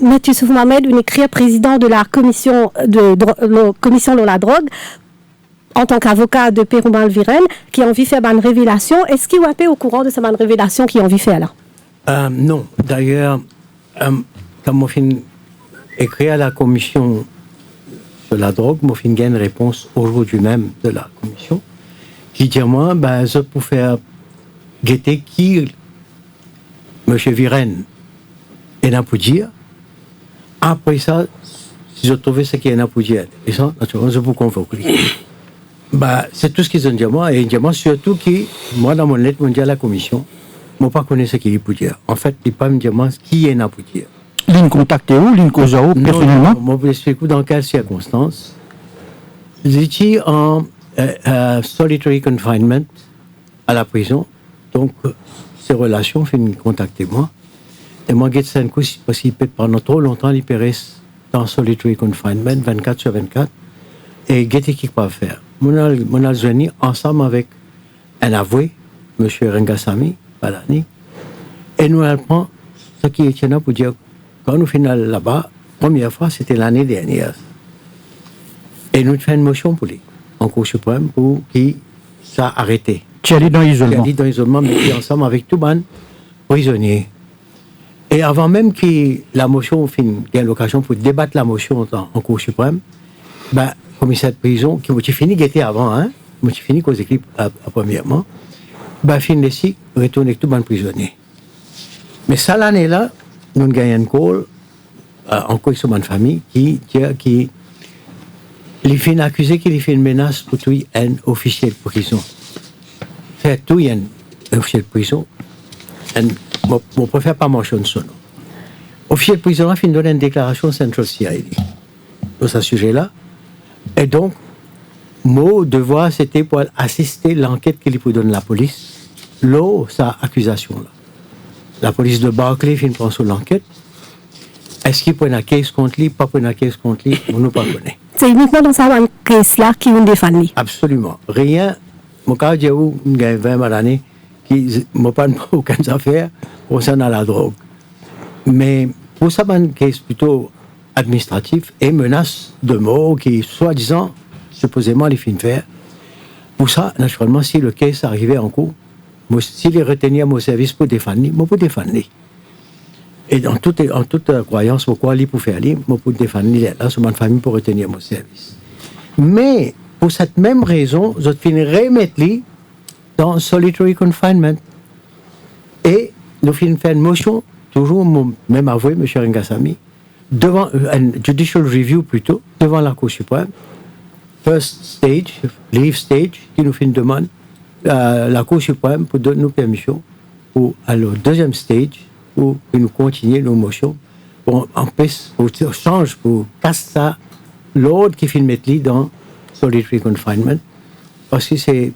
M. Youssouf Mohamed, un écrit président de la commission de la drogue, en tant qu'avocat de Péroumal Viren, qui a envie de faire une révélation. Est-ce qu'il est au courant de cette révélation qu'il a envie de faire là? Non. D'ailleurs, quand je écrit à la commission de la drogue, je gagne une réponse aujourd'hui même de la commission, qui dit moi, je peux faire guetter qui M. Viren est pour dire. Après ça, si je trouve ce qui est pour dire, et ça, naturellement, je vous convoque. C'est tout ce qu'ils ont dit à moi, et ils disent moi surtout que, moi, dans mon lettre, je dis à la commission, je ne pas connais ce qu'il est pour dire. En fait, il ne pas me dire moi qui est pour dire. L'in contacté où? L'in cause où, personnellement? Je vous explique dans quelles circonstances. J'étais en solitary confinement à la prison, donc ces relations finissent de contacter moi. Et moi, j'ai dit parce qu'il peut pendant trop longtemps, il peut rester dans solitary confinement, 24 sur 24, et j'ai dit qu'il peut faire. Mon a venu ensemble avec un avoué, M. Rengasamy, Balani, et nous apprenons ce qui est là pour dire, quand nous finissons là-bas, première fois, c'était l'année dernière. Et nous faisons une motion pour lui, en Cour suprême, pour qu'il soit arrêté. Tu es allé dans l'isolement? Tu es allé dans l'isolement, mais qui est ensemble avec tout le monde prisonnier. Et avant même que la motion finisse, il y a l'occasion pour débattre la motion en Cour suprême, le commissaire de prison, qui m'a fini, qui était avant, m'a fini qu'aux équipes premièrement, finit ici, retourne avec tout le monde prisonnier. Mais ça, l'année-là, nous gagnons une call, encore sur ma famille, qui dit qu'il fait une accusé, qu'il fait une menace pour tout un officier de prison. Fait tout un officier de prison, je ne préfère pas mentionner son nom. Officier de prison a fait une déclaration Central CID sur ce sujet-là. Et donc, mon devoir, c'était pour assister l'enquête qu'il peut donner la police, sa accusation-là. La police de Barclay prend sur l'enquête. Est-ce qu'il peut une case contre lui, pas une case contre lui, on ne pas connaît. C'est uniquement dans cette case-là qui vous défend. Absolument. Rien. Mon cas, j'ai eu 20 années qui n'ont pas aucune affaire concernant la drogue. Mais pour ça, c'est une case plutôt administrative et menace de mort qui, soi-disant, supposément, les fins faire. Pour ça, naturellement, si le case arrivait en cours, s'il est retenu à mon service pour défendre, je peux défendre. Et en toute croyance, pourquoi il peut faire, je peux défendre là, sur ma famille pour retenir mon service. Mais, pour cette même raison, je finirai remettre dans solitary confinement. Et nous finissons faire une motion, toujours même avoué, M. Rengasamy, devant un judicial review plutôt, devant la Cour suprême. First stage, leave stage, qui nous fait une demande, la Cour suprême pour donner nos permissions pour aller au deuxième stage, pour nous continuer nos motions, pour empêcher, pour changer, pour casser l'ordre qui fait mettre dans solitary confinement, parce que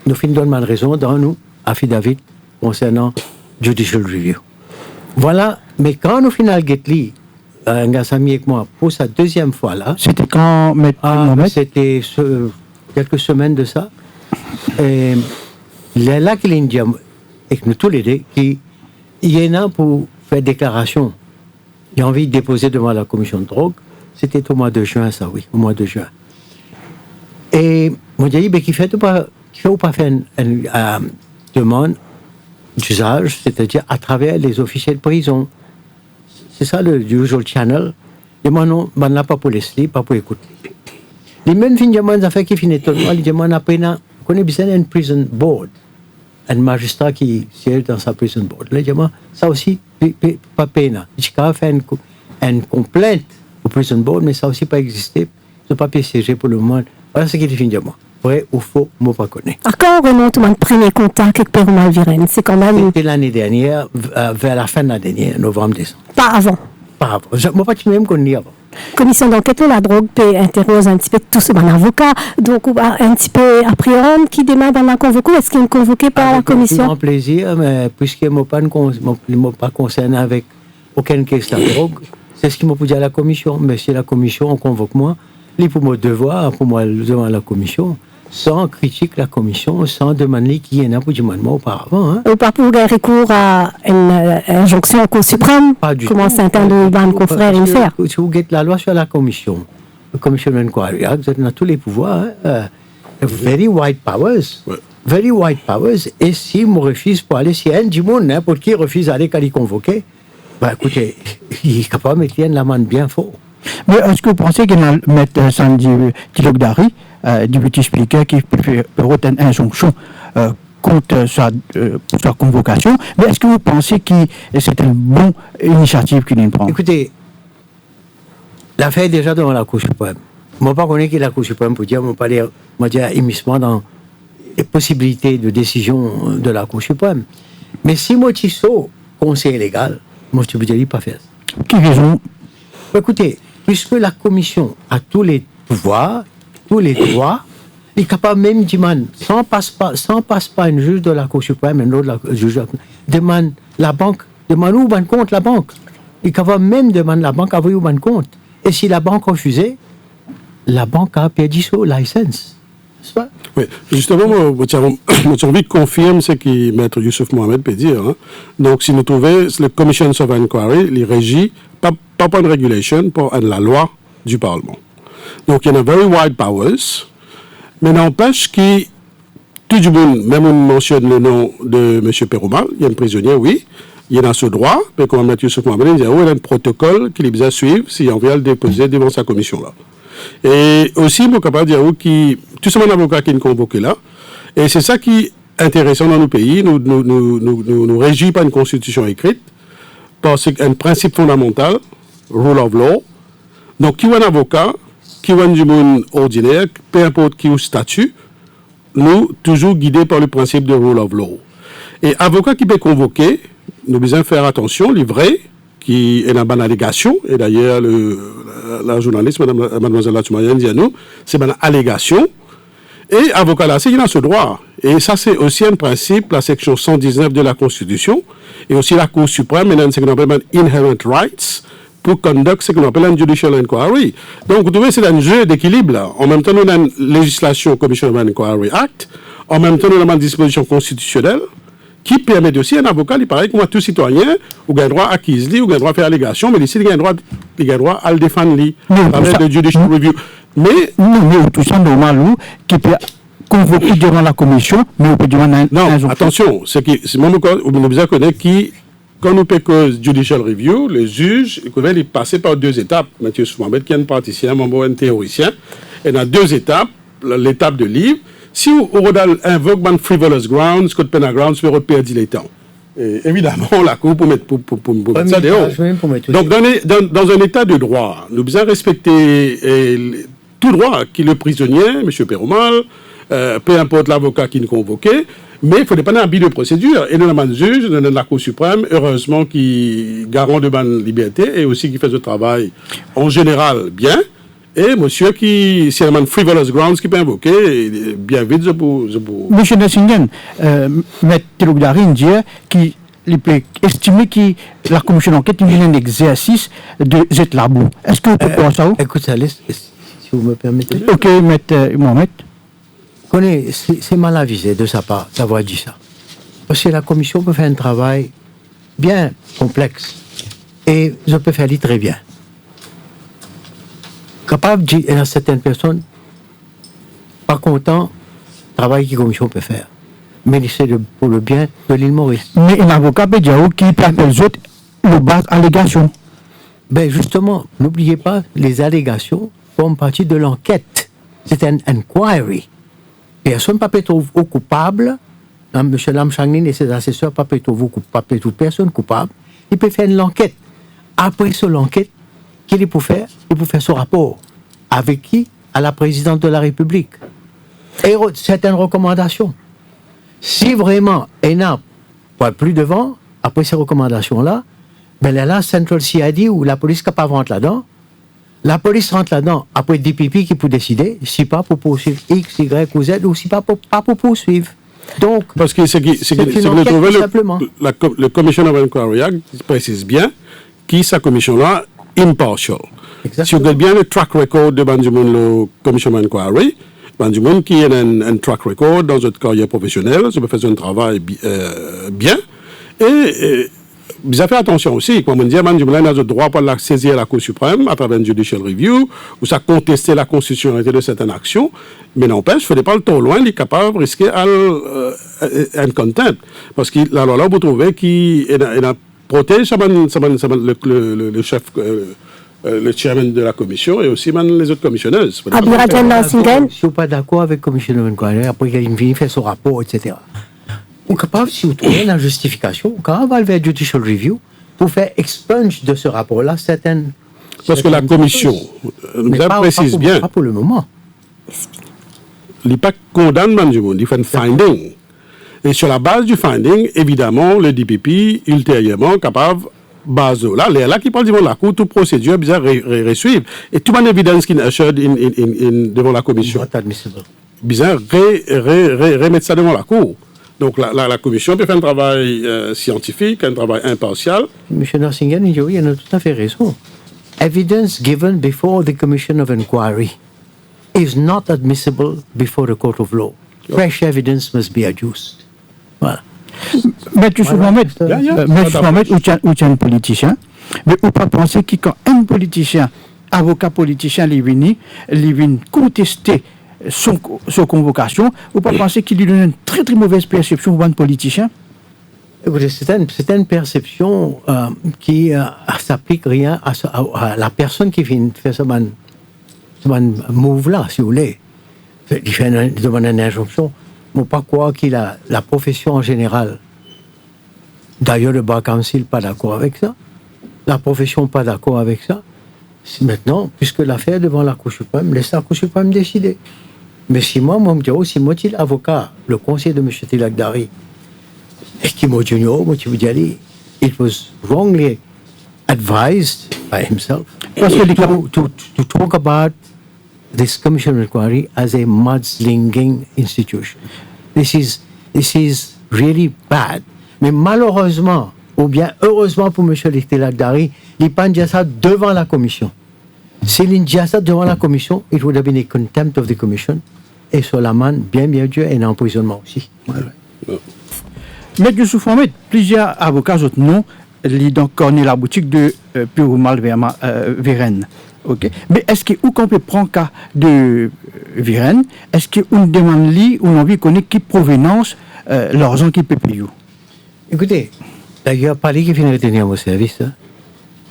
nous finissons donner raison dans nous, affidavit concernant judicial review. Voilà, mais quand nous finissons get Rengasamy avec moi pour sa deuxième fois là. C'était quand c'était quelques semaines de ça. Et là qu'il est dit avec nous tous les deux qu'il y en a pour faire déclaration. Il a envie de déposer devant la commission de drogue. C'était au mois de juin, ça, oui, au mois de juin. Et moi j'ai dit qu'il fait ou pas faire une demande d'usage, c'est-à-dire à travers les officiers de prison. C'est ça le usual channel. Et moi, non, je n'ai pas pour laisser, pas pour écouter. Les mêmes fins de affaires qui finissent tout le monde, ils disent, on connaît bien un prison board, un magistrat qui siège dans sa prison board. Là, ils disent, ça aussi, pas peine. Je peux faire une complainte au prison board, mais ça aussi pas existé. Ce papier siégé pour le moment. Voilà ce qu'ils finissent de moi. Vrai ou faux, moi pas connais. À quand remonte mon premier contact avec Péroumal Viren? C'est quand même. C'était l'année dernière, vers la fin de l'année dernière, novembre-décembre. Pas avant. Pas avant. Moi pas même connu avant. Commission d'enquête de la drogue peut interroger un petit peu tout ce bon avocat, donc un petit peu après qui demande à la convoquer. Est-ce qu'il est convoqué par la commission? Avec grand plaisir, mais puisque je ne suis pas concerné avec aucune question de drogue, c'est ce qu'il m'a dit à la commission. Mais si la commission convoque moi, c'est pour mon devoir, pour moi devant la commission, sans critique la commission, sans demander qui en a pour du moment auparavant. Hein. Ou pas pour un recours à une injonction au Cour suprême, Pas du comment tout. certains de nos confrères y faire. Si vous guettez la loi sur la commission, le Commission Inquiry Act, vous avez tous les pouvoirs, very wide powers. Ouais. Very wide powers. Et si on refuse pour aller, si un du monde, n'importe qui refuse d'aller quand il est convoqué, ben écoutez, il est capable de mettre la main bien fort. Mais est-ce que vous pensez qu'il y a M. Sandy Tilokdari, député speaker, qui peut retenir une injonction contre sa convocation, mais est-ce que vous pensez que c'est une bonne initiative qu'il prend? Écoutez, l'affaire est déjà devant la Cour suprême. Moi, pas connais qui est la Cour suprême pour dire, moi, pas dire émissement dans les possibilités de décision de la Cour suprême. Mais si moi, tu sors conseil légal, moi, je te dis pas faire ça. Qui raison? Écoutez, puisque la commission a tous les pouvoirs, tous les droits, il est capable même de demander, sans passe pas une juge de la Cour suprême, un autre juge de la Cour, demande la banque, demande où ban compte la banque. Il est capable même de demander la banque à où ban compte. Et si la banque refusait, la banque a perdu son licence. N'est-ce pas? Oui, justement, moi, j'ai envie de confirmer ce que Maître Youssouf Mohamed peut dire. Hein. Donc, si nous trouvons le Commission of Inquiry, les régit, pas pour une régulation, pour la loi du Parlement. Donc, il y a very wide powers, mais n'empêche que tout le monde, même on mentionne le nom de M. Peroumal, il y a un prisonnier, oui, il y a ce droit, mais comme M. Youssouf Mohamed, il y a un protocole qu'il doit suivre si on vient le déposer devant sa commission-là. Et aussi, je suis capable de dire que tout ce monde avocat qui est convoqué là, et c'est ça qui est intéressant dans nos pays, nous régit par une constitution écrite, parce qu'un principe fondamental, rule of law. Donc, qui est un avocat, qui est du monde ordinaire, peu importe qui est au statut, nous toujours guidés par le principe de rule of law. Et avocat qui peut convoquer, nous devons faire attention, livré, qui est une allégation, et d'ailleurs la journaliste, mademoiselle Latoumayan, dit à nous, c'est une allégation, et avocat là, c'est qu'il a ce droit. Et ça, c'est aussi un principe, la section 119 de la Constitution, et aussi la Cour suprême, elle a ce qu'on appelle inherent rights, pour conduire ce qu'on appelle un judicial inquiry. Donc, vous trouvez, c'est un jeu d'équilibre, là. En même temps, nous avons une législation Commission of Inquiry Act, en même temps, nous avons une disposition constitutionnelle, qui permet aussi un avocat, il paraît que moi, tout citoyen, ou a un droit à acquise, ou a un droit à faire allégation, mais ici, il a un droit à le défendre, avec le judicial review. Mais, non, tout ça normal, qui peut convoquer devant la commission, mais on peut demander un non, attention, c'est moi, nous besoin connaître qui, quand nous payons judicial review, les juges, ils passer par deux étapes. Mathieu Soumamed, qui est un praticien, un théoricien, et dans deux étapes, l'étape de livre. Si on invoque un frivolous grounds, code penal grounds, on peut perdre les temps. Et évidemment, la Cour pour mettre ça dehors. Donc, dans un état de droit, nous devons respecter tout droit qui est le prisonnier, M. Peroumal, peu importe l'avocat qui nous convoquait, mais il ne faut pas un abus de procédure. Et nous avons un juge, nous avons la Cour suprême, heureusement, qui garant de bonne liberté et aussi qui fait ce travail en général bien. Et monsieur qui, c'est un frivolous grounds qui peut invoquer, bien vite, je peux... Monsieur Nassingen, M. Tilokdari dit qu'il peut estimer que la commission d'enquête est un exercice de Zetlabou. Est-ce que vous pouvez penser ça? Écoute, si vous me permettez. Ok, M. Mohamed. C'est mal avisé de sa part d'avoir dit ça. Parce que la commission peut faire un travail bien complexe. Et je peux faire très bien. Capable de dire à certaines personnes, pas content du travail que la commission peut faire. Mais c'est pour le bien de l'île Maurice. Mais un avocat peut dire qu'il peut appeler les autres le base allégation. Ben justement, n'oubliez pas, les allégations font partie de l'enquête. C'est un inquiry. Personne ne peut être au coupable. M. Lam Changlin et ses assesseurs ne peuvent pas être personne coupable. Il peut faire une enquête. Après cette enquête, qu'il peut faire? Il peut faire son rapport. Avec qui? À la présidente de la République. Et certaines recommandations. Si vraiment elle n'a pas plus devant, après ces recommandations-là, ben là, Central CID ou la police qui pas rentre là-dedans, la police rentre là-dedans, après DPP qui peut décider, si pas pour poursuivre X, Y ou Z, ou si pas pour poursuivre. Donc, parce que c'est le Commission of Inquiry Act précise bien qui sa commission-là impartial. Exactement. Si vous regardez bien le track record de la Commission of Inquiry, Du monde qui a un track record dans une carrière professionnelle, ça peut faire un travail bien. Et vous avez fait attention aussi, comme on dit, man, du monde a le droit pour la saisir la Cour suprême à travers une judicial review, ou ça contester la constitutionnalité de certaines actions, mais n'empêche, il ne faut pas le trop loin, il est capable de risquer un contempt. Parce que la loi, vous trouvez qu'il protège le chef, le chairman de la commission et aussi les autres commissionnaires. Si vous n'êtes pas d'accord avec le commissionnaire d'inquiry, après qu'il fait son rapport, etc. Vous êtes capable, si vous trouvez la justification, vous êtes capable de faire judicial review pour faire expunge de ce rapport-là certaines. Parce que la commission, nous précise bien. Pas pour le moment. Il n'est pas condamné du monde, il fait un finding. Et sur la base du finding, évidemment, le DPP, ultérieurement, capable, base là, là qui parle devant la cour, toute procédure bizarre suivre. Et toute évidence qui est assured devant la commission. Bizarre, remettre ça devant la cour. Donc la commission peut faire un travail scientifique, un travail impartial. M. Narsingen, il a tout à fait raison. Evidence given before the Commission of Inquiry is not admissible before the Court of Law. Fresh evidence must be adduced. Voilà. Mais tu Mohamed, ou un politicien, mais ou pas penser que quand un politicien, avocat politicien, il vient contester son convocation, ou pas penser qu'il lui donne une très très mauvaise perception au politicien? Écoutez, c'est une perception qui s'applique rien à la personne qui vient faire ce move-là, si vous voulez. Il demande une injonction. Je ne pas croire qu'il a la profession en général. D'ailleurs, le Bar Council n'est pas d'accord avec ça. La profession n'est pas d'accord avec ça. Maintenant, puisque l'affaire est devant la Cour suprême, laisse la Cour suprême décider. Mais si moi, si moi, je avocat, le conseiller de M. Tilak Dari, et qui m'a dit, it was wrongly advised by himself to talk about this commission of inquiry as a mudslinging institution. This is really bad. Mais malheureusement, ou bien heureusement pour M. Tilak Dari, il n'a pas dit ça devant la commission. S'il a dit ça devant la commission, it would have been a contempt of the commission, et sur la main, bien Dieu, et un emprisonnement aussi. Mais Youssouf Mohamed, plusieurs avocats autres non, donc connaît la boutique de Perumal Viren. Okay. Mais est-ce qu'on peut prendre cas de Viren, est-ce qu'on demande ou on veut connaître qui provenance l'argent qui peut payer? Écoutez, d'ailleurs, pas lui qui vient retenir mon service, hein.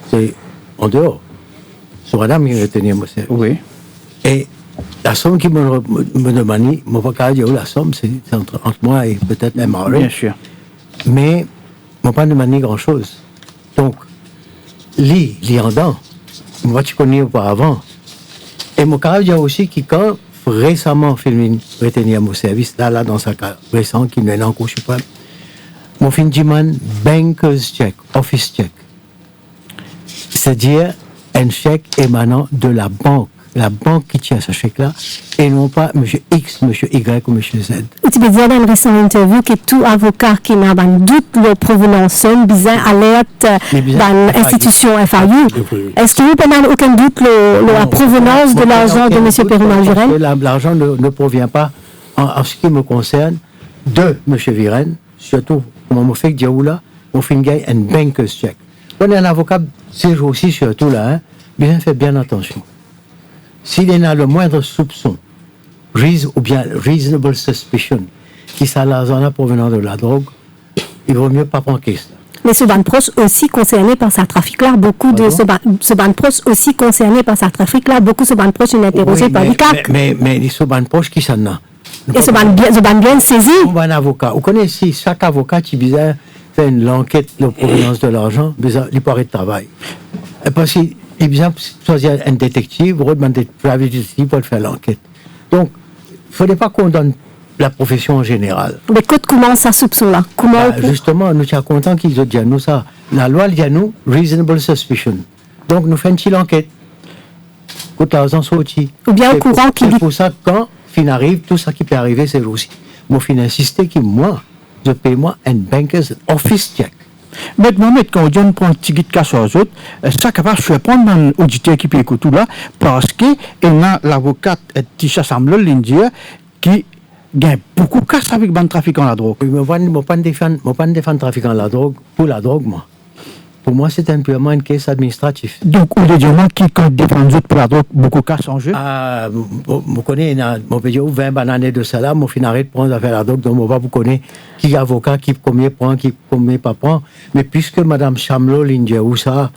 C'est en dehors. C'est madame qui vient retenir mon service. Oui. Et la somme qui me demande, je ne peux pas dire la somme, c'est entre moi et peut-être même Henri. Bien sûr. Mais je ne peux pas demander grand-chose. Donc, l'y rendant, moi tu connais auparavant. Et mon cas dire aussi que quand récemment filmé retenir mon service, là dans sa cas récent qui n'est en cours suprême, mon film dit banker's check, office check. C'est-à-dire un chèque émanant de la banque qui tient ce chèque-là, et non pas M. X, M. Y ou M. Z. Tu peux dire dans une récente interview que tout avocat qui n'a pas de doute de provenance bizarre alerte dans l'institution FAU. Est-ce que vous n'avez aucun doute de la provenance de l'argent de M. Perumal Viren? L'argent ne provient pas, en ce qui me concerne, de M. Viren, surtout, comme on me fait dire là, on fait un banker's check. Quand un avocat, c'est aussi surtout là, bien fait bien attention. S'il y a le moindre soupçon, ou bien reasonable suspicion, qui ça l'argent provenant de la drogue, il vaut mieux pas prendre question. Mais ce ban proche aussi concerné par sa trafic-là, beaucoup de ce ban proche aussi concerné par sa trafic-là, beaucoup ce ban proche est interrogé par l'ICAC. Mais ce ban proche qui s'en a. Et ce ban bien saisi. Un avocat. Vous connaissez chaque avocat qui bizarre fait une enquête de provenance de l'argent, il peut arrêter de travail. Parce qu'il est bien choisir un détective, redemander de private detective pour faire l'enquête. Donc, il ne faudrait pas qu'on donne la profession en général. Mais comment ça soupçon-là? Justement, nous sommes contents qu'ils ont dit à nous ça. La loi dit à nous, reasonable suspicion. Donc, nous faisons une petite enquête. Quand l'argent sorti. Ou bien au courant qu'il dit. C'est pour ça que quand fin arrive, tout ça qui peut arriver, c'est aussi. Moi, fin insister que moi, je paye un banker's office check. Mais Mohamed, quand on prend un petit guide casse aux autres, ça capable de surprendre un auditeur qui peut écouter tout là, parce que il y a l'avocate Tisha Samlol, l'Indien, qui gagne beaucoup de casse avec le trafiquant de la drogue. Je ne pas défendre trafiquant de la drogue pour la drogue, moi. Pour moi, c'est purement une caisse administrative. Donc, on dit qui, quand défend les autres pour la drogue, beaucoup de casse en jeu. Ah, je connais, je peux dire 20 bananes de ça là, je finis de prendre affaire la drogue, donc je ne connais qui est avocat, qui combien prend, qui combien pas prend. Mais puisque Mme Chamlo, l'India, ou ça,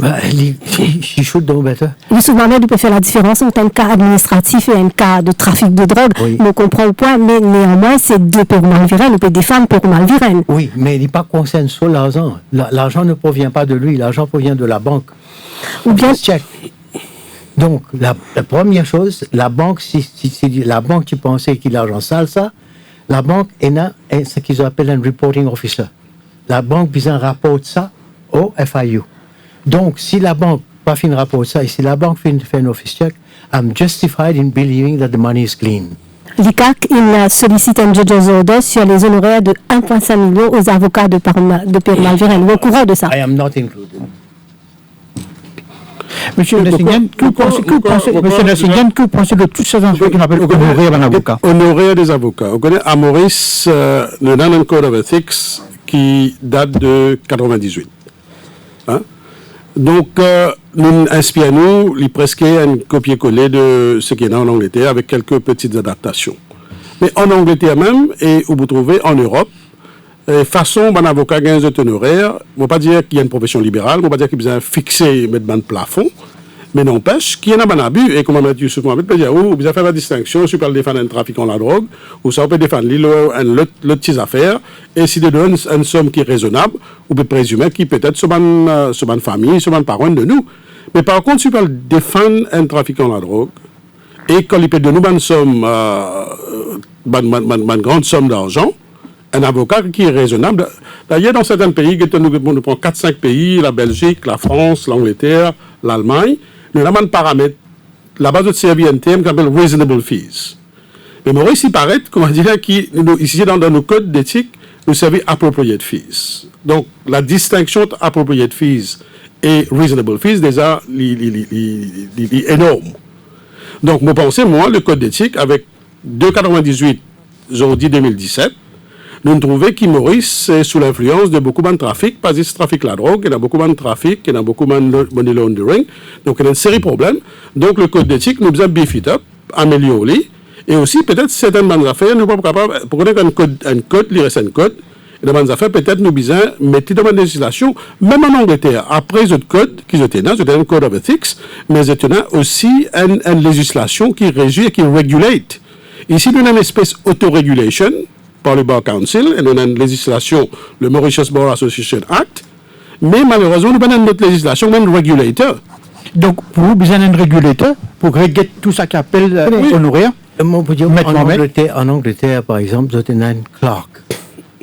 she should know better. Monsieur Mohamed, il peut faire la différence entre un cas administratif et un cas de trafic de drogue. Oui. On comprend le point, mais néanmoins, c'est deux Perumal Viren, on peut défendre Perumal Viren. Oui, mais il n'est pas concerné sur l'argent. L'argent ne provient pas de lui, l'argent provient de la banque. Ou bien, Check. Donc, la première chose, la banque, si la banque, tu pensais qu'il a l'argent sale, ça, la banque est ce qu'ils appellent un reporting officer. La banque, bien, rapporte ça au FIU. Donc, si la banque pas fait un rapport ça, et si la banque fait un office check, I'm justified in believing that the money is clean. l'ICAC, il sollicite un judge's order sur les honoraires de 1,5 million aux avocats de Perumal Viren. Vous êtes au courant de ça? I am not included. Monsieur Nessignan, que vous pensez de toutes ces infos qu'on appelle honoraires d'un avocat? Honoraires des avocats. On connaît à Maurice le Nanan Code of Ethics qui date de 98. Hein? Donc, nous inspirons, il presque un copier-coller de ce qui est en Angleterre avec quelques petites adaptations. Mais en Angleterre même, et où vous trouvez en Europe, façon, un avocat gagne des honoraires, je ne vais pas dire qu'il y a une profession libérale, je ne vais pas dire qu'il y a fixé, mettre un plafond, mais n'empêche qu'il y en a un abus, et comme M. Youssouf Mohamed peut dire, vous avez fait la distinction, si vous pouvez défendre un trafiquant de la drogue, ou ça peut défendre l'autre petites affaires, et si de donne une somme qui est raisonnable, vous pouvez présumer qu'il peut-être sur une famille, sur une parole de nous. Mais par contre, si vous pouvez défendre un trafiquant de la drogue, et quand il peut donner une somme, une grande somme d'argent, un avocat qui est raisonnable. D'ailleurs, dans certains pays, nous prenons 4-5 pays, la Belgique, la France, l'Angleterre, l'Allemagne, nous avons un paramètre, la base de service un terme qu'on appelle reasonable fees. Mais Maurice, il paraît, comment dire, ici dans nos codes d'éthique, nous servons appropriate fees. Donc, la distinction entre appropriate fees et reasonable fees, déjà, est énorme. Donc, je pense, moi, le code d'éthique, avec 298, aujourd'hui 2017, nous trouvons que Maurice est sous l'influence de beaucoup de trafic, pas juste trafic la drogue, il y a beaucoup de trafic, il y a beaucoup de money laundering, donc il y a une série de problèmes. Donc le code d'éthique, nous devons beef it up, améliorer, et aussi peut-être certaines bonnes affaires, nous ne sommes pas capables, pour connaître un code, il reste un code, et les bonnes affaires, peut-être nous devons mettre dans la législation, même en Angleterre, après les autres codes, qui étaient là, c'était un code of ethics, mais c'était là aussi une législation qui régit et qui régulate. Ici, nous avons une espèce d'autorégulation, par le Bar Council, et nous avons une législation, le Mauritius Bar Association Act, mais malheureusement, nous avons notre législation, même régulateur. Donc, pour vous, besoin d'un régulateur pour régler tout ça qui appelle honoraire? En Angleterre, par exemple, vous avez un clerk.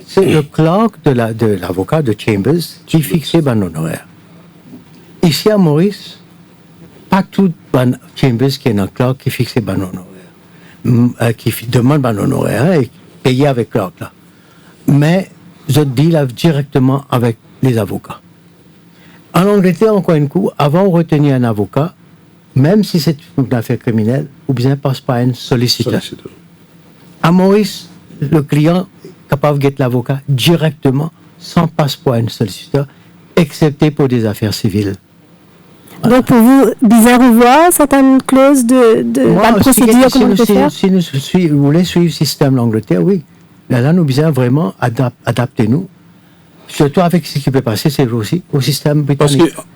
C'est le clerk de l'avocat de Chambers qui fixe un honoraire. Ici à Maurice, pas tout Chambers qui est un clerk qui fixe un honoraire, qui demande un honoraire et payer avec l'autre là. Mais je deal directement avec les avocats. En Angleterre, encore une coup, avant de retenir un avocat, même si c'est une affaire criminelle, ou bien passe par un solliciteur. À Maurice, le client est capable de get l'avocat directement, sans passer par un solliciteur, excepté pour des affaires civiles. Donc pour vous, bizarre revoir certaines clauses de la procédure que l'on peut faire? Si vous voulez suivre le système de l'Angleterre, oui. Là, nous devons vraiment adapter nous. Surtout avec ce qui peut passer, c'est aussi au système britannique. Parce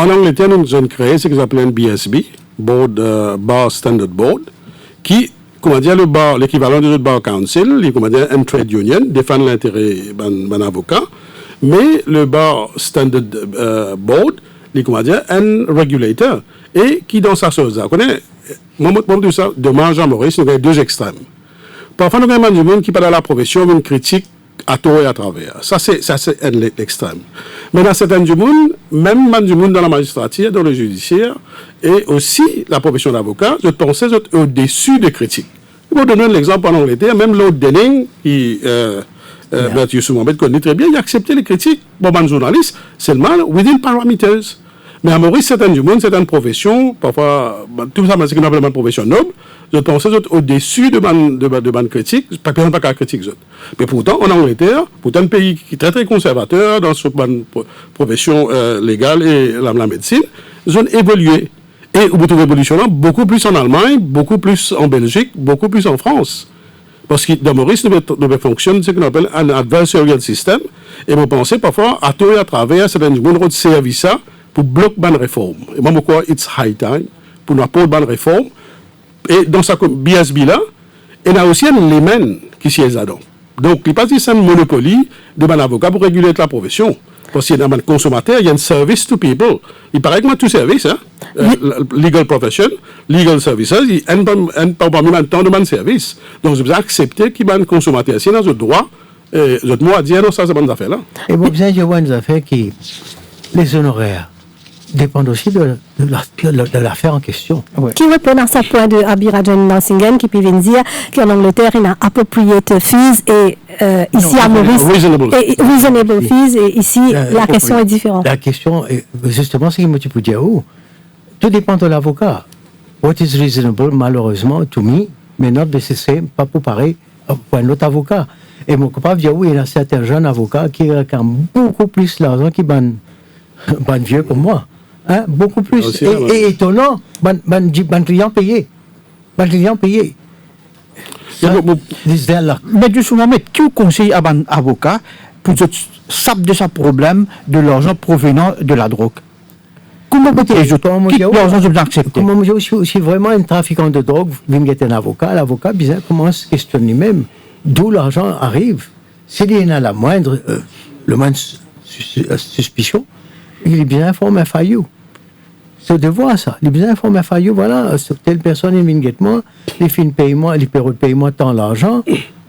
qu'en Angleterre, nous avons créé ce qu'ils appellent un BSB, Bar Standard Board, qui, comment dire, l'équivalent du Bar Council, comment dire, un trade union, défend l'intérêt d'un avocat, mais le Bar Standard Board, comment dire, un régulateur, et qui dans sa chose, vous connaissez, moi, ça, dommage à Maurice, nous avons deux extrêmes. Parfois, nous avons du monde qui parle à la profession, une critique à tort et à travers. Ça, c'est l'extrême. Mais dans certains du monde, même du monde dans la magistrature, dans le judiciaire, et aussi la profession d'avocat, je pensais au-dessus des critiques. Pour donner l'exemple en Angleterre, même Lord Denning, qui Maître Youssouf Mohamed connaît très bien, il a accepté les critiques, bon, ben, journaliste, seulement within parameters. Mais à Maurice, certaines professions, parfois, tout ça, c'est ce qu'on appelle une profession noble, je pense au-dessus de ban critique, pas qu'à critique. Mais pourtant, en Angleterre, pourtant un pays qui est très très conservateur dans cette profession légale et la médecine, ils ont évolué. Et au bout de l'évolution, beaucoup plus en Allemagne, beaucoup plus en Belgique, beaucoup plus en France. Parce que dans Maurice, nous fonctionne ce qu'on appelle un adversarial system, et vous pensez parfois à tout et à travers certains de services pour bloquer la réforme. Et moi, je crois que it's high time pour nous apporter une réforme. Et dans sa BSB là, il y a aussi un élément qui s'y est là-dedans. Donc, il n'y a pas juste un monopoly de un avocat pour réguler la profession. Parce qu'il y a un consommateur, il y a un service to people. Il paraît que moi, tout service, hein, legal profession, legal services, il y a pas parmi le temps de mon service. Donc, je vais accepter qu'il y a un consommateur. Si dans le droit, je moi dire non, ça, c'est bonne affaire là. Et vous avez une affaire qui, les honoraires, dépendent aussi de l'affaire en question. Ouais. Qui répond à ce point de Abirajan Nansingen qui peut dire qu'en Angleterre, il y a appropriate fees et ici à Maurice, reasonable fees et ici, la question est différente. La question, justement, c'est que tu peux dire où tout dépend de l'avocat. What is reasonable, malheureusement, to me, mais not the same, pas pour pareil pour un autre avocat. Et mon copain dit oui, il y a certains jeunes avocats qui réclament beaucoup plus d'argent qui ban vieux comme moi. Hein, beaucoup plus. Aussi, et étonnant, ban client payé. Ban client payé. Mais justement, qui vous conseille à un avocat pour savoir de ce problème de l'argent provenant de la drogue? Comment vous accepter? Si vraiment un trafiquant de drogue vient être un avocat, l'avocat commence à questionner même d'où l'argent arrive. S'il y a la moindre suspicion, il est bien informé à you. C'est de voir ça. Il est bien informé à you. Voilà, telle personne est immédiatement, il fait une paiement, il paye moi tant l'argent.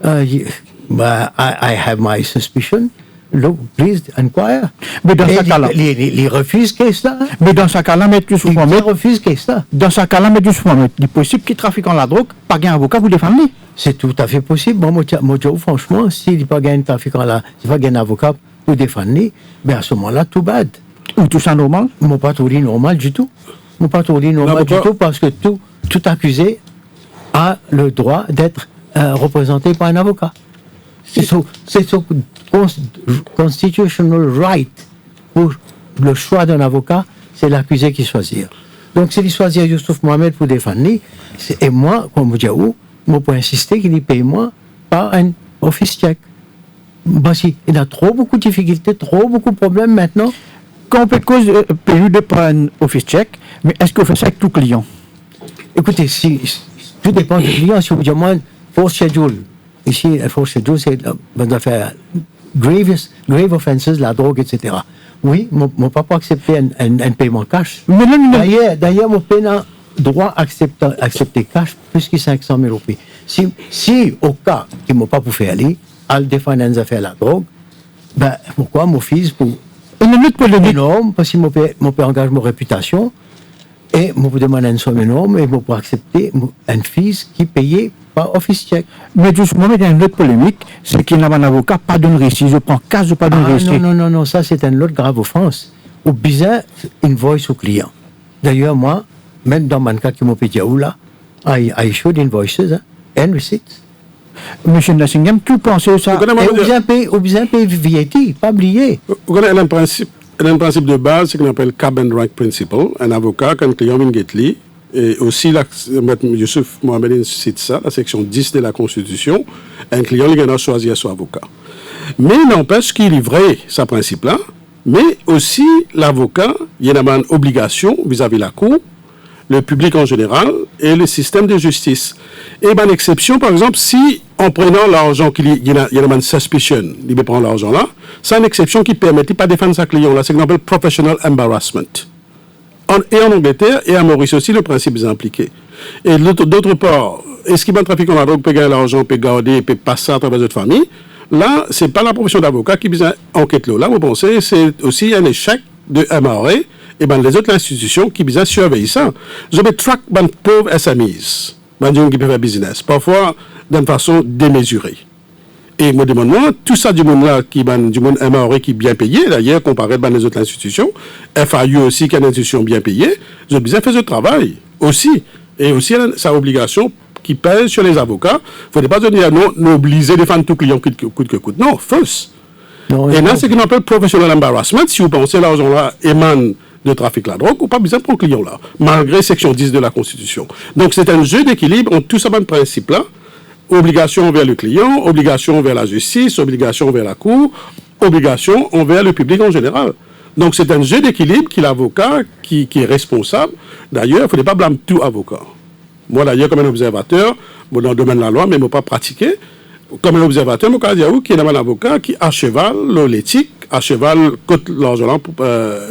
I have my suspicion. Look, please inquire. Mais dans ce cas-là, il refuse qu'est-ce là. Mais dans ce cas-là, mettre souvent. Il refuse qu'est-ce là. Dans ce cas-là, mettre souvent. Il est possible qu'il trafique la drogue, pas un avocat pour défendre. C'est tout à fait possible. Moi, franchement, s'il n'y a pas un trafiquant là, s'il n'y a pas un avocat pour défendre, ben à ce moment-là, tout bad. Ou tout ça normal? Moi, pas tout dit normal du tout. Moi, pas tout dit normal du tout parce que tout accusé a le droit d'être représenté par un avocat. C'est son constitutional right pour le choix d'un avocat, c'est l'accusé qui choisit. Donc, s'il choisit Youssouf Mohamed pour défendre, et moi, comme vous dites, moi, pour insister qu'il paye moi par un office check. Parce qu'il y a beaucoup de difficultés, beaucoup de problèmes maintenant. Quand on peut payer de prendre un office check, mais est-ce qu'on fait ça avec tout client? Écoutez, tout dépend du client. Si vous dites, moi, force schedule. Ici, force schedule, c'est grave offenses, la drogue, etc. Oui, mon papa accepter un paiement cash. D'ailleurs, mon père droit à accepter cash plus que 500 000 roupies. Si au cas qu'il ne m'a pas pu faire aller, à défendre une affaire la drogue, ben, pourquoi mon fils pour énorme, parce que mon père engage ma réputation, et je peux demander une somme énorme, et je peux accepter un fils qui payait par office check. Mais justement, il y a une autre polémique, c'est qu'il n'y a pas d'avocat, pas d'une récit, je prends cash, je pas d'une récit. Non, ça c'est une autre grave offense. Ou bizarre, invoice au client. D'ailleurs, moi, même dans mon cas qui m'a payé là, I showed invoices, and receipts. Monsieur Nassingem, tu penses ça? Ou bien payer VAT, pas oublier. Vous connaissez un principe de base, c'est ce qu'on appelle Cab and Rank Principle. Un avocat, quand le client vient de et aussi, M. Youssouf Mohamed cite ça, la section 10 de la Constitution, un client il a choisi son avocat. Mais n'empêche qu'il est vrai, ce principe-là, mais aussi l'avocat, il y a une obligation vis-à-vis de la Cour, le public en général et le système de justice. Et une exception, par exemple, si en prenant l'argent, il y a une suspicion, il peut prendre l'argent là, c'est une exception qui ne permet pas de défendre sa client là, c'est ce qu'on appelle professional embarrassment. Et en Angleterre et à Maurice aussi, le principe est impliqué. Et d'autre part, est-ce qu'il y a un trafic en drogue, peut gagner l'argent, peut garder, peut passer à travers votre famille? Là, ce n'est pas la profession d'avocat qui vient enquête là. Là, vous pensez, c'est aussi un échec de MRA et ben les autres institutions qui viennent surveiller ça. Je vais track les pauvres SMEs, les gens qui peuvent faire business, parfois d'une façon démesurée. Et moi, demande tout ça du monde là, du monde MRE qui est bien payé, d'ailleurs, comparé à les autres institutions, FAU aussi, qui est une institution bien payée, ils ont besoin de faire ce travail aussi. Et aussi, sa obligation qui pèse sur les avocats. Il ne faut pas dire non, obliger de défendre tout client coûte que coûte. Non, fausse. Non, et là, c'est ce qu'on appelle professional embarrassment. Si vous pensez l'argent là émane de trafic de la drogue, ou pas besoin de prendre client là, malgré section 10 de la Constitution. Donc, c'est un jeu d'équilibre entre tout ce principe là. Obligation envers le client, obligation envers la justice, obligation envers la cour, obligation envers le public en général. Donc, c'est un jeu d'équilibre qui l'avocat qui est responsable. D'ailleurs, il ne faudrait pas blâmer tout avocat. Moi, d'ailleurs, comme un observateur, bon, dans le domaine de la loi, mais je ne pas pratiquer. Comme un observateur, je dis qu'il y a un avocat qui a cheval l'éthique, a cheval côté l'argent pour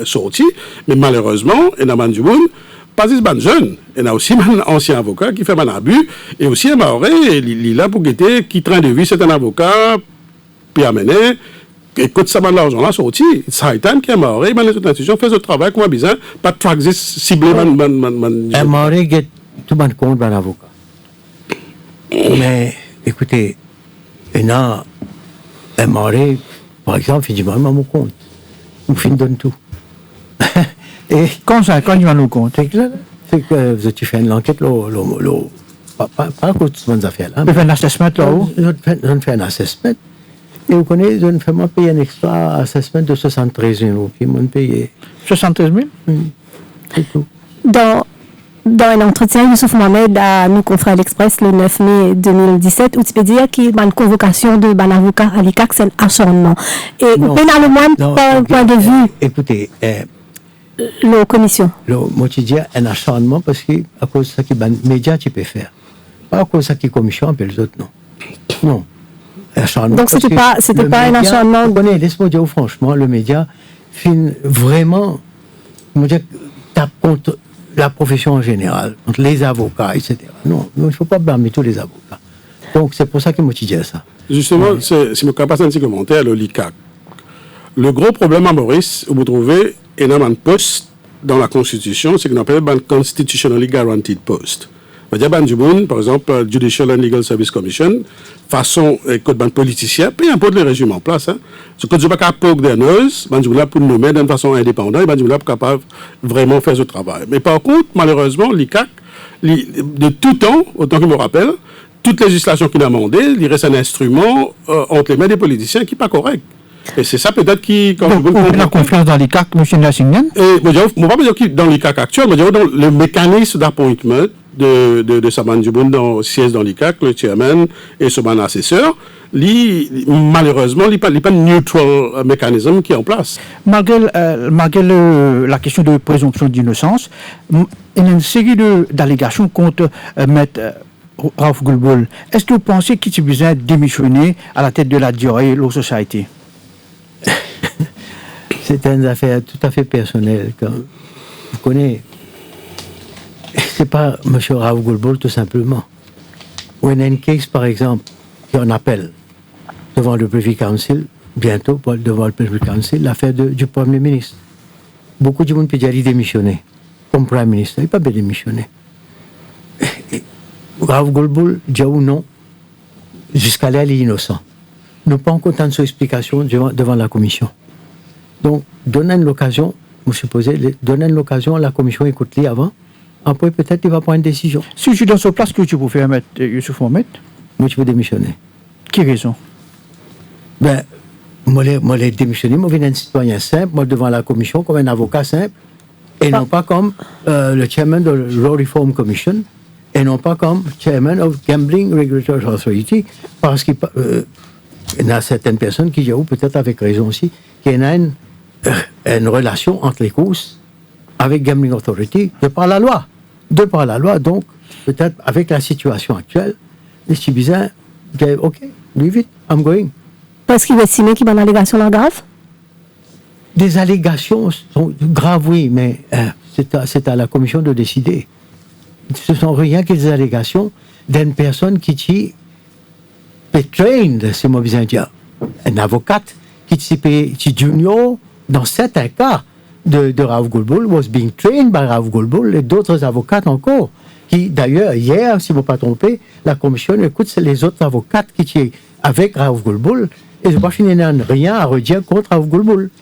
sortir, mais malheureusement, il y a un du monde, pas des jeunes. Il y a aussi un ancien avocat qui fait un abus, et aussi un maoré, il est là pour guetter, qui train de vie, c'est un avocat, puis amener. Et quand ça va l'argent là sorti, c'est un qui est mort, et les autres institutions font ce travail comme besoin, pas de traxer ciblé. Un mort, il tout le monde compte un avocat. Mais écoutez, il y a un mort, par exemple, il dit moi, mon compte. Ou fin donne tout. Et quand il va nous compte, c'est que tu fais une enquête, pas à cause de bonnes affaires. On fait un assessment là-haut. On fait un assessment. Et vous connaissez, je ne fais pas payer un extra assessment de 73 €. Puis, on paye 73 000 c'est tout. Dans un entretien, Youssouf Mohamed à nos confrères l'Express le 9 mai 2017, où tu peux dire qu'il y a une convocation de ban avocat à l'ICAC, c'est un acharnement. Et pénalement, par point de vue. Écoutez, la commission. Moi, je dis un acharnement parce que à cause de ça qui les médias, tu peux faire. Pas à cause de ça qui est commission, et les autres, non. Non. Donc, c'était pas un acharnement. Laisse-moi dire franchement, le média filme vraiment, tape contre la profession en général, contre les avocats, etc. Non, il ne faut pas blâmer tous les avocats. Donc, c'est pour ça que moi, je dis ça. Justement, si je ne peux pas faire un petit commentaire, le LICAC. Le gros problème à Maurice, vous trouvez un poste dans la Constitution, c'est qu'on appelle un Constitutionally Guaranteed Post. Par exemple, Judicial and Legal Service Commission, façon, code ban politicien, peu importe le régime en place. Ce que je ne peux pas pour des nurses, pour nommer d'une façon indépendante, et pour capable vraiment faire ce travail. Mais par contre, malheureusement, l'ICAC, de tout temps, autant que je me rappelle, toute législation qu'il a demandé, il reste un instrument entre les mains des politiciens qui n'est pas correct. Et c'est ça peut-être qui... Donc, la confiance dans l'ICAC, M. Nassingen? Je ne vais pas dire que dans l'ICAC actuel, mais dans le mécanisme d'appointement de Saman Djiboun dans siège dans l'ICAC, le chairman et son assesseur, malheureusement, il n'y a pas de neutral mécanisme qui est en place. Malgré la question de présomption d'innocence, il y a une série d'allégations contre M. Raouf Goulboul. Est-ce que vous pensez qu'il est besoin de démissionner à la tête de la Dioré Law Society? C'est une affaire tout à fait personnelle. Vous connaissez, c'est pas M. Raouf Goulboul tout simplement. Ou il y a une case, par exemple, qui en appelle devant le Privy Council, bientôt devant le Privy Council, l'affaire du Premier ministre. Beaucoup de gens peuvent dire démissionner comme Premier ministre. Il n'a pas bien démissionné. Raouf Goulboul dit ou non, jusqu'à là, il est innocent. Nous pas encore tant de son explication devant la commission. Donc, donner l'occasion, vous supposez, donner l'occasion à la commission, écoute-les avant. Après, peut-être, il va prendre une décision. Si je suis dans ce place, que tu peux faire, M. Youssouf Mohamed? Moi, je peux démissionner. Quelle raison? Ben, moi, je démissionner, moi, je viens d'un citoyen simple, moi, devant la commission, comme un avocat simple, et non pas comme le chairman de la Law Reform Commission, et non pas comme chairman of Gambling Regulatory Authority, parce qu'il y a certaines personnes qui disent, peut-être avec raison aussi, qu'il y a une relation entre les causes avec Gambling Authority de par la loi. De par la loi, donc, peut-être avec la situation actuelle, les citoyens disent, OK, leave it, I'm going. Parce qu'il estime qu'il y a une allégation grave? Des allégations sont graves, oui, mais c'est à la commission de décider. Ce ne sont rien que des allégations d'une personne qui est trained, c'est moi besoin de dire, une avocate qui est junior, dans certains cas de Raouf Goulboul, was being trained by Raouf Goulboul et d'autres avocates encore. Qui, d'ailleurs, hier, si je ne me pas trompé, la commission écoute, c'est les autres avocates qui sont avec Raouf Goulboul, et je ne n'ai rien à redire contre Raouf Goulboul.